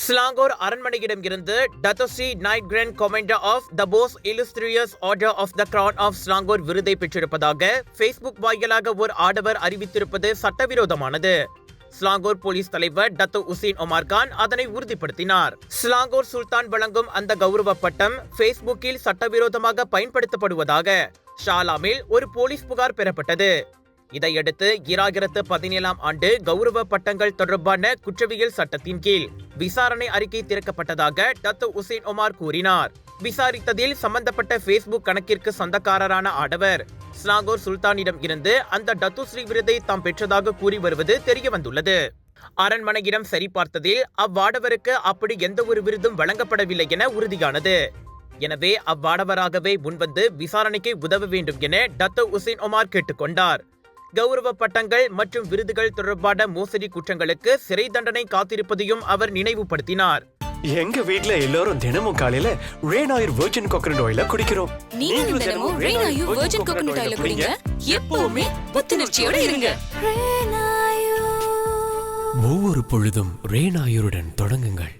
ஸ்லாங்கூர் அரண்மனையிடம் இருந்து Datuk Seri knight grand commander of the most illustrious order of the crown of Selangor விருதை பெற்றிருப்பதாக Facebook வாயிலாக ஒரு ஆடவர் அறிவித்திருப்பது சட்டவிரோதமானது. ஸ்லாங்கூர் போலீஸ் தலைவர் டத்து உசேன் ஒமார் கான் அதனை உறுதிப்படுத்தினார். ஸ்லாங்கூர் சுல்தான் வழங்கும் அந்த கௌரவ பட்டம் ஃபேஸ்புக்கில் சட்டவிரோதமாக பயன்படுத்தப்படுவதாக ஷாலாமில் ஒரு போலீஸ் புகார் பெறப்பட்டது. இதையடுத்து 2017ஆம் ஆண்டு கௌரவ பட்டங்கள் தொடர்பான குற்றவியல் சட்டத்தின் கீழ் விசாரணை அறிக்கை திறக்கப்பட்டதாக டத்து உசேன் ஒமார் கூறினார். விசாரித்ததில் சம்பந்தப்பட்ட ஃபேஸ்புக் கணக்கிற்கு சொந்தக்காரரான ஆடவர் ஸ்லாங்கூர் சுல்தானிடம் இருந்து அந்த டத்துஸ்ரீ விருதை தாம் பெற்றதாக கூறி வருவது தெரியவந்துள்ளது. அரண்மனையிடம் சரிபார்த்ததில் அவ்வாடவருக்கு அப்படி எந்த ஒரு விருதும் வழங்கப்படவில்லை என உறுதியானது. எனவே அவ்வாடவராகவே முன்வந்து விசாரணைக்கு உதவ வேண்டும் என டத்து உசேன் ஒமார் கேட்டுக்கொண்டார். கௌரவ பட்டங்கள் மற்றும் விருதுகள் தொடர்பான மோசடி குற்றங்களுக்கு சிறை தண்டனை காத்திருப்பதையும் அவர் நினைவுபடுத்தினார். எங்க வீட்ல எல்லாரும் தினமும் காலையில ரெயின் ஆயில் வெர்ஜின் கோகனட் ஆயில குடிக்கிறோம். நீங்க தினமும் ரெயின் ஆயில் வெர்ஜின் கோகனட் ஆயில குடிங்க. எப்பவுமே புத்துணர்ச்சியோட இருங்க. ஒவ்வொரு பொழுதும் ரெயின் ஆயுருடன் தொடங்குங்கள்.